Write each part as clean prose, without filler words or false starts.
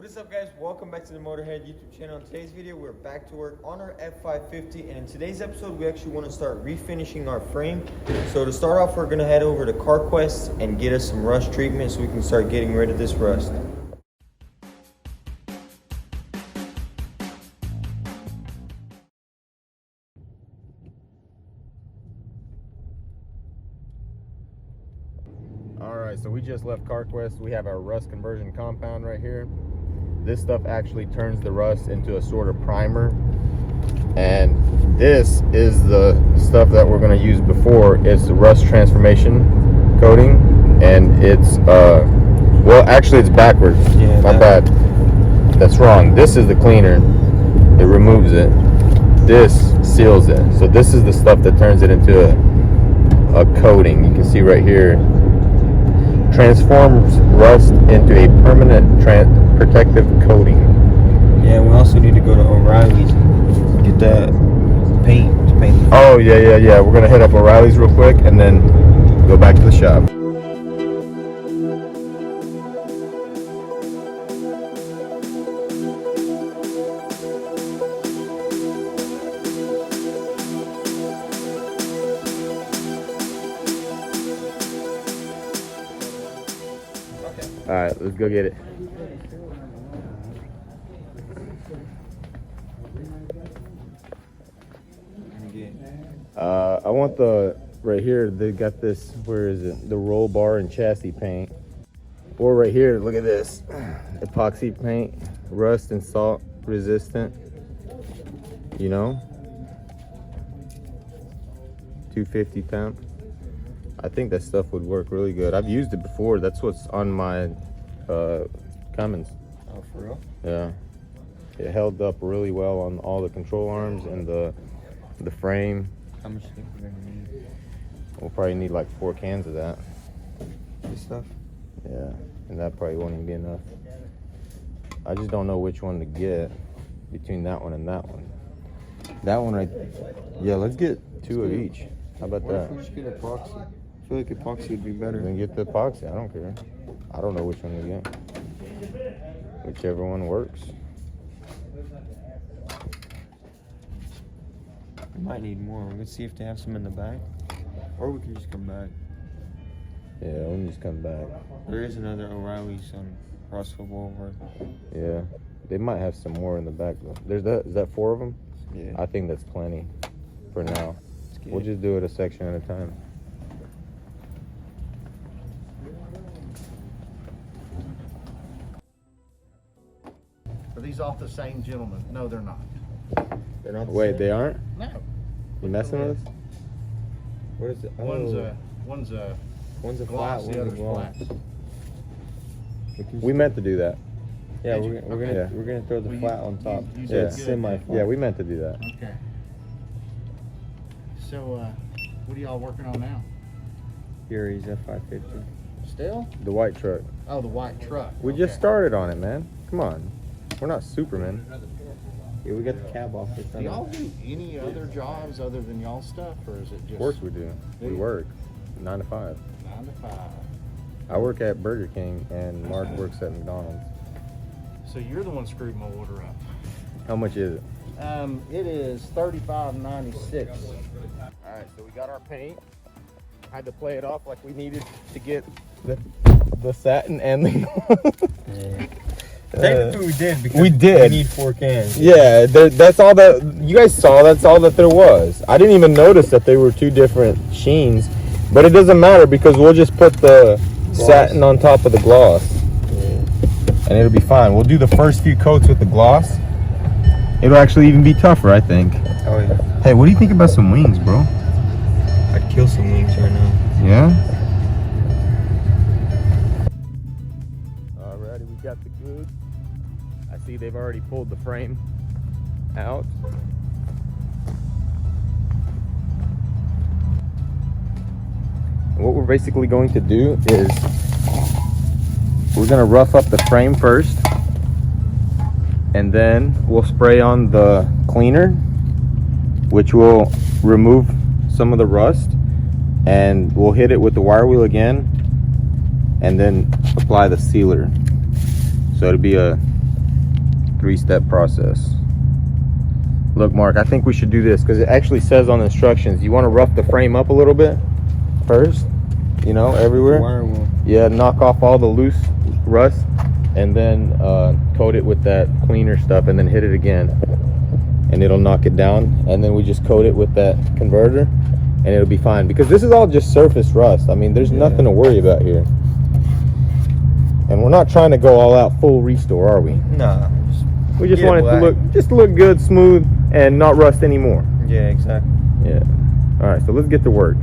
What is up, guys? Welcome back to the Motorhead YouTube channel. In today's video, we're back to work on our F550, and in today's episode, we actually want to start refinishing our frame. So to start off, we're going to head over to CarQuest and get us some rust treatment so we can start getting rid of this rust. Alright, so we just left CarQuest. We have our rust conversion compound right here. This stuff actually turns the rust into a sort of primer, and this is the stuff that we're going to use before. It's the rust transformation coating, and it's well, actually it's backwards. Yeah, my bad, that's wrong. This is the cleaner, it removes it, this seals it. So this is the stuff that turns it into a coating. You can see right here, transforms rust into a permanent protective coating. Yeah, we also need to go to O'Reilly's and get that paint to paint. Oh yeah. We're gonna hit up O'Reilly's real quick and then go back to the shop. All right, let's go get it. I want the, right here, they got this, where is it? The roll bar and chassis paint. Or right here, look at this. Epoxy paint, rust and salt resistant. You know? 250 temp. I think that stuff would work really good. I've used it before. That's what's on my Cummins. Oh, for real? Yeah. It held up really well on all the control arms and the frame. How much do you think we're gonna need? We'll probably need like 4 cans of that. This stuff? Yeah, and that probably won't even be enough. I just don't know which one to get between that one and that one. That one right, yeah, let's get 2 of each. How about that? What if we just get epoxy? I feel like epoxy would be better. Then get the epoxy, I don't care. I don't know which one to get. Whichever one works. We might need more. Let's see if they have some in the back. Or we can just come back. Yeah, we can just come back. There is another O'Reilly's on Rossville Boulevard. Yeah, they might have some more in the back though. There's that, is that 4 of them? Yeah. I think that's plenty for now. We'll just do it a section at a time. Are these off the same gentleman? No, they're not. They're not the Wait, same? they aren't? No. You messing with us? What is it? Oh. One's a One's a gloss, flat, the one's other's a gloss. flat. We meant to do that. Yeah, Did you? we're gonna throw the Well, flat on top. you So did it's good. semi-flat. Yeah, we meant to do that. Okay. So, what are y'all working on now? Fury's F550. Still? The white truck. Oh, the white truck. We just started on it, man. Come on. We're not Superman. Yeah, we got the cab off. It's Do done. y'all do any other jobs other than y'all stuff, or is it just Of course we do. We work 9 to 5. 9 to 5? I work at Burger King and Mark works at McDonald's. So you're the one screwed my order up. How much is it? It is $35.96. All right, so we got our paint. I had to play it off like we needed to get the satin and the... Technically, we did because we did. We need 4 cans. Yeah, that's all that you guys saw. That's all that there was. I didn't even notice that they were 2 different sheens, but it doesn't matter because we'll just put the satin on top of the gloss, and it'll be fine. We'll do the first few coats with the gloss. It'll actually even be tougher, I think. Oh yeah. Hey, what do you think about some wings, bro? I'd kill some wings right now. Yeah. Alrighty, we got the goods. I see they've already pulled the frame out. And what we're basically going to do is we're going to rough up the frame first, and then we'll spray on the cleaner, which will remove some of the rust, and we'll hit it with the wire wheel again and then apply the sealer. So it'll be a 3-step process. Look, Mark, I think we should do this because it actually says on the instructions, you want to rough the frame up a little bit first, you know, everywhere. Yeah, knock off all the loose rust and then coat it with that cleaner stuff and then hit it again. And it'll knock it down. And then we just coat it with that converter and it'll be fine. Because this is all just surface rust. I mean, there's nothing to worry about here. And we're not trying to go all out full restore, are we? Nah. We just want it to look good, smooth, and not rust anymore. Yeah, exactly. Yeah. All right, so let's get to work.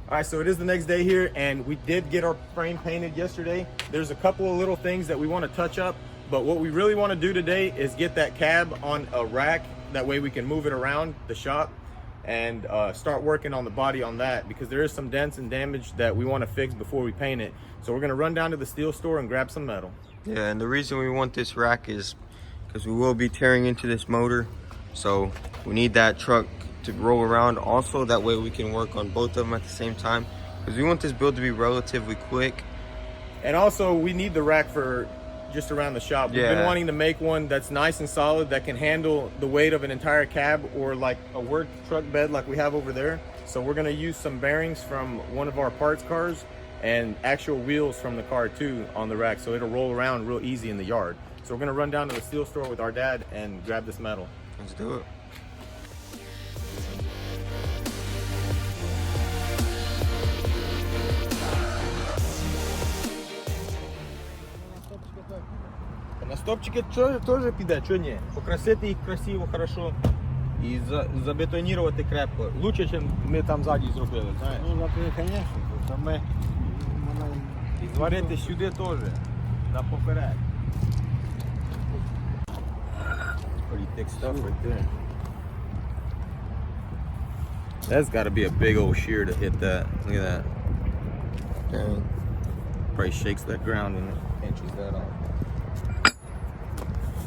All right, so it is the next day here, and we did get our frame painted yesterday. There's a couple of little things that we want to touch up, but what we really want to do today is get that cab on a rack. That way we can move it around the shop and start working on the body on that, because there is some dents and damage that we want to fix before we paint it. So we're going to run down to the steel store and grab some metal. Yeah, and the reason we want this rack is because we will be tearing into this motor. So we need that truck to roll around also, that way we can work on both of them at the same time, because we want this build to be relatively quick. And also we need the rack for just around the shop. We've been wanting to make one that's nice and solid, that can handle the weight of an entire cab or like a work truck bed like we have over there. So we're going to use some bearings from one of our parts cars and actual wheels from the car too on the rack, so it'll roll around real easy in the yard. So we're going to run down to the steel store with our dad and grab this metal. Let's do it. На стопчике тоже пидать, что не? Покрасить их красиво, хорошо и забетонировать крепко. Лучше, чем мы там сзади зробили, знаешь? Ну, конечно, то ми... І зварити сюди теж, на поперек. Pretty thick stuff right there. That's got to be a big old shear to hit that. Look at that. Dang. Probably shakes that ground and pinches that off.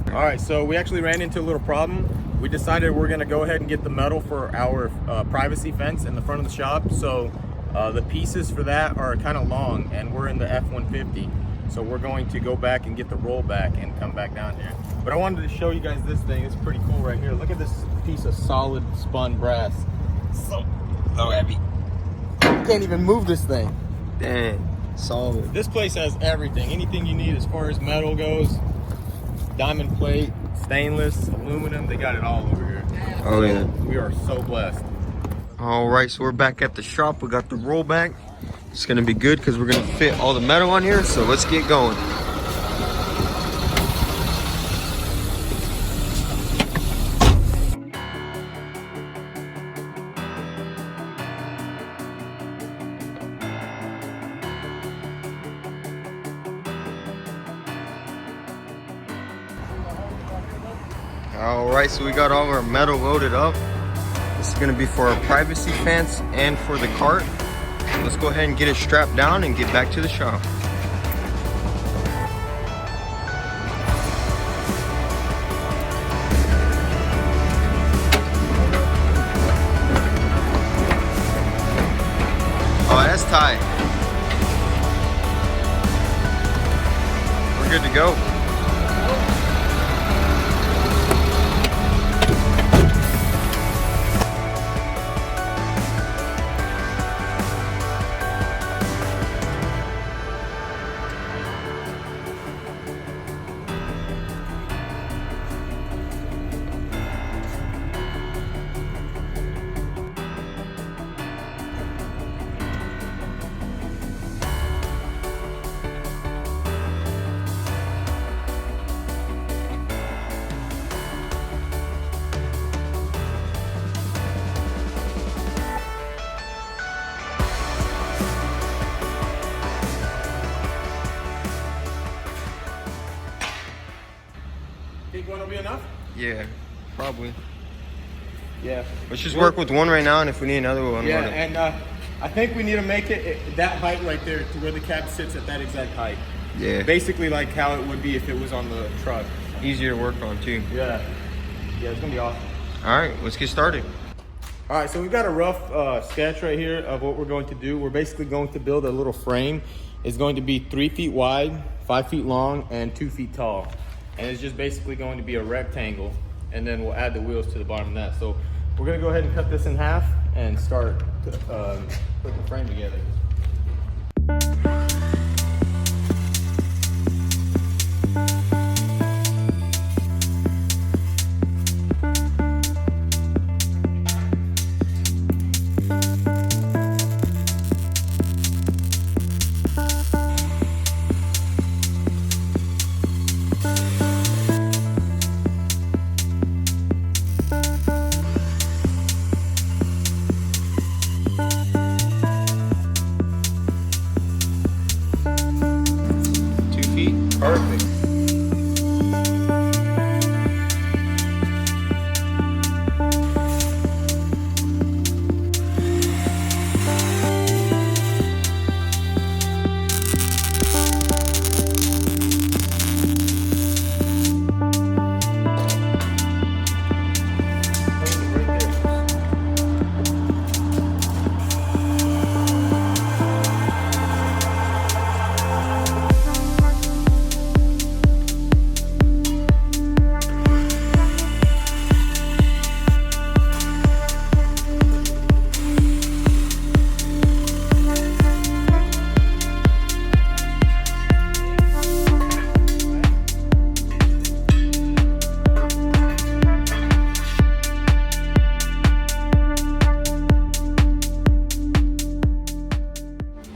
All right, so we actually ran into a little problem. We decided we're gonna go ahead and get the metal for our privacy fence in the front of the shop. So the pieces for that are kind of long, and we're in the F-150. So we're going to go back and get the rollback and come back down here. But I wanted to show you guys this thing. It's pretty cool right here. Look at this piece of solid spun brass. So heavy. Can't even move this thing. Dang, solid. This place has everything. Anything you need as far as metal goes. Diamond plate, stainless, aluminum, they got it all over here. Oh yeah. We are so blessed. All right, so we're back at the shop. We got the rollback. It's gonna be good because we're gonna fit all the metal on here. So let's get going. All right, so we got all our metal loaded up. This is gonna be for our privacy fence and for the cart. Let's go ahead and get it strapped down and get back to the shop. Oh, that's tight. We're good to go. Yeah, probably. Yeah. Let's just work with one right now, and if we need another, we'll unload Yeah, it. and I think we need to make it that height right there to where the cab sits at that exact height. Yeah. Basically like how it would be if it was on the truck. Easier to work on too. Yeah. Yeah, it's gonna be awesome. All right, let's get started. All right, so we've got a rough sketch right here of what we're going to do. We're basically going to build a little frame. It's going to be 3 feet wide, 5 feet long, and 2 feet tall. And it's just basically going to be a rectangle. And then we'll add the wheels to the bottom of that. So we're gonna go ahead and cut this in half and start putting the frame together. Perfect.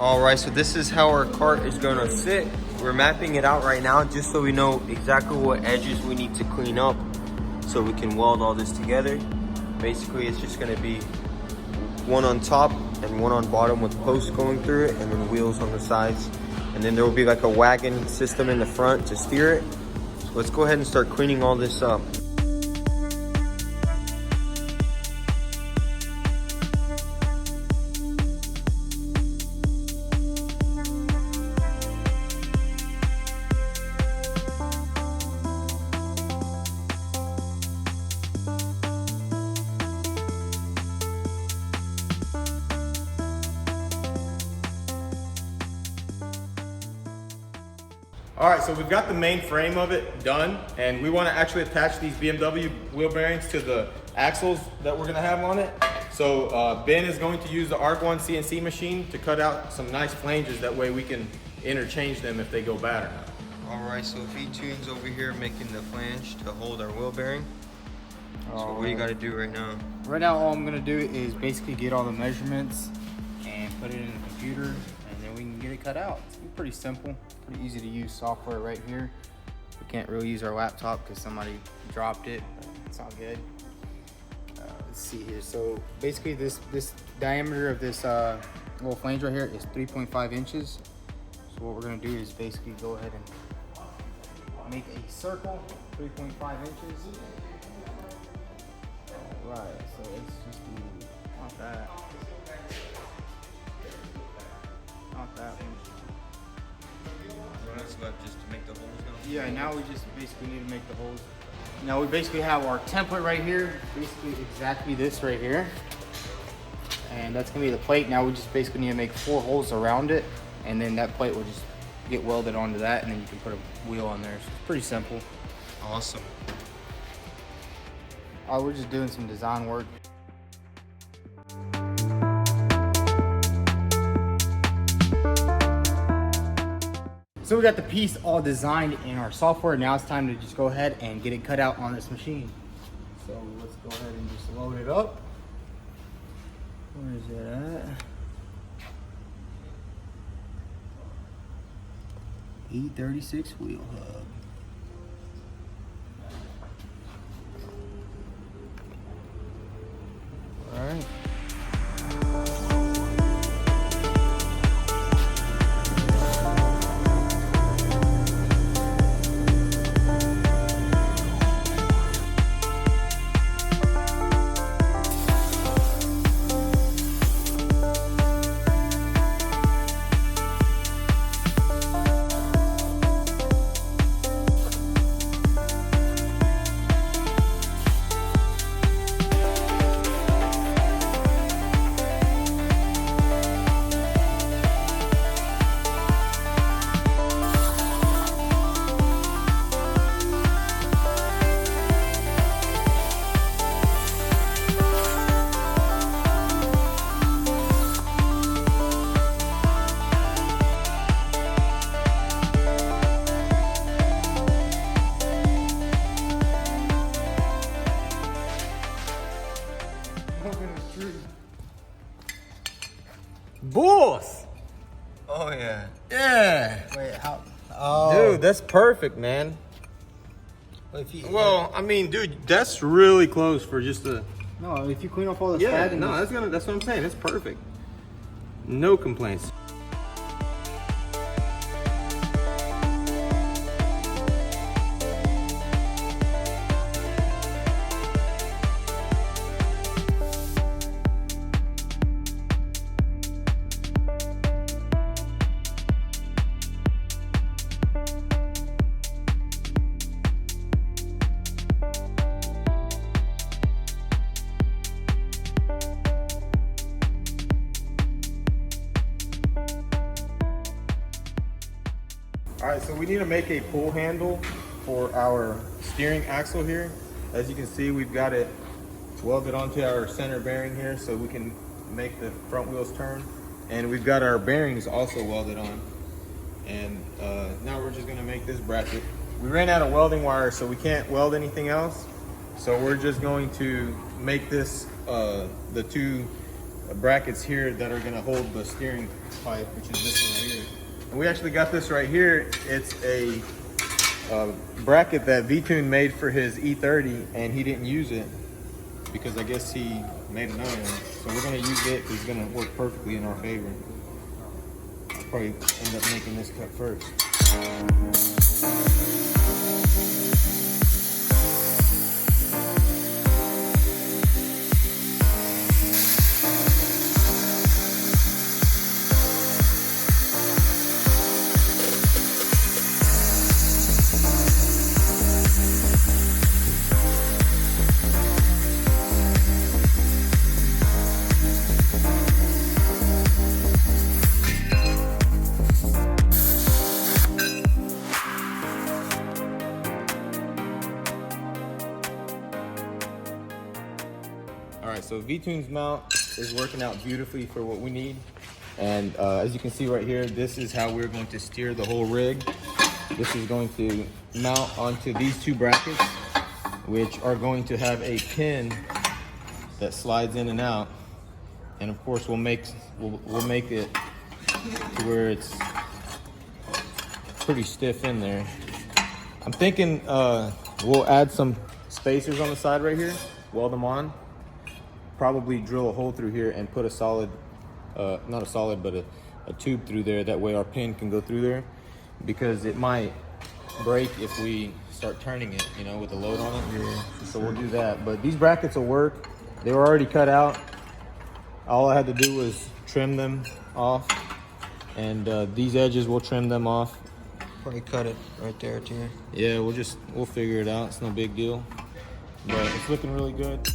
All right, so this is how our cart is gonna sit. We're mapping it out right now just so we know exactly what edges we need to clean up so we can weld all this together. Basically, it's just gonna be one on top and one on bottom with posts going through it, and then wheels on the sides. And then there will be like a wagon system in the front to steer it. So let's go ahead and start cleaning all this up. All right, so we've got the main frame of it done, and we want to actually attach these BMW wheel bearings to the axles that we're going to have on it. So Ben is going to use the ARC1 CNC machine to cut out some nice flanges. That way we can interchange them if they go bad or not. All right, so vtuned's over here making the flange to hold our wheel bearing. So what do you got to do right now? Right now, all I'm gonna do is basically get all the measurements and put it in the computer, and then we can get it cut out. It's pretty simple, pretty easy to use software right here. We can't really use our laptop because somebody dropped it, but it's all good. Let's see here. So basically, this diameter of this little flange right here is 3.5 inches. So what we're gonna do is basically go ahead and make a circle, 3.5 inches. Right, so let's just do not that. Not that one. What's left just to make the holes now? Yeah, now we just basically need to make the holes. Now we basically have our template right here, basically exactly this right here. And that's gonna be the plate. Now we just basically need to make 4 holes around it, and then that plate will just get welded onto that, and then you can put a wheel on there. So it's pretty simple. Awesome. We're just doing some design work. So we got the piece all designed in our software. Now it's time to just go ahead and get it cut out on this machine. So let's go ahead and just load it up. Where is it at? 836 wheel hub. All right. Boss! Oh yeah. Yeah! Wait, how? Oh, Dude, that's perfect, man. if you, Well, I mean, dude, that's really close for just a... no, if you clean off all the Yeah, spag, no, that's what I'm saying. It's perfect. No complaints. All right, so we need to make a pull handle for our steering axle here. As you can see, we've got it welded onto our center bearing here so we can make the front wheels turn. And we've got our bearings also welded on. And now we're just gonna make this bracket. We ran out of welding wire, so we can't weld anything else. So we're just going to make this, the two brackets here that are gonna hold the steering pipe, which is this one right here. And we actually got this right here. It's a bracket that vtuned made for his E30, and he didn't use it because I guess he made another one. So we're gonna use it. It's gonna work perfectly in our favor. I'll probably end up making this cut first. All right, so vtuned's mount is working out beautifully for what we need. And as you can see right here, this is how we're going to steer the whole rig. This is going to mount onto these two brackets, which are going to have a pin that slides in and out. And of course, we'll make it to where it's pretty stiff in there. I'm thinking we'll add some spacers on the side right here, weld them on. Probably drill a hole through here and put a solid, not a solid, but a tube through there. That way our pin can go through there, because it might break if we start turning it, you know, with the load on it. Yeah. So we'll do that. But these brackets will work. They were already cut out. All I had to do was trim them off. And these edges, we'll trim them off. Probably cut it right there too. Yeah, we'll figure it out. It's no big deal. But it's looking really good.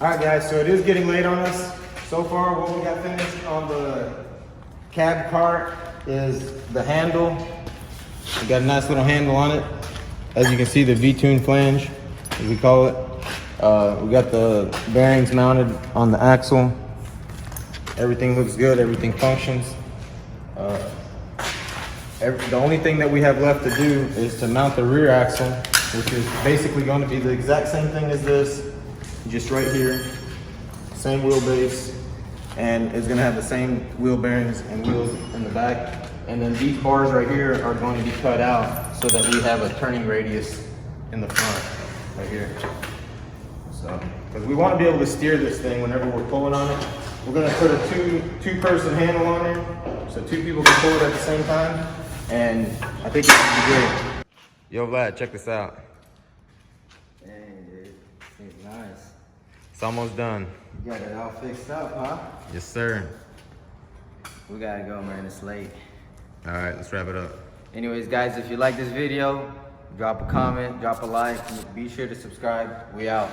All right, guys, so it is getting late on us. So far, what we got finished on the cab cart is the handle. We got a nice little handle on it. As you can see, the vtuned flange, as we call it. We got the bearings mounted on the axle. Everything looks good, everything functions. The only thing that we have left to do is to mount the rear axle, which is basically going to be the exact same thing as this, just right here, same wheelbase, and it's going to have the same wheel bearings and wheels in the back. And then these bars right here are going to be cut out so that we have a turning radius in the front, right here. So, because we want to be able to steer this thing whenever we're pulling on it. We're going to put a two-person handle on there, so two people can pull it at the same time, and I think it's going to be great. Yo, Vlad, check this out. Dang, dude. It's nice. It's almost done. You got it all fixed up, huh? Yes, sir. We gotta go, man. It's late. All right, let's wrap it up. Anyways, guys, if you like this video, drop a comment, drop a like, be sure to subscribe. We out.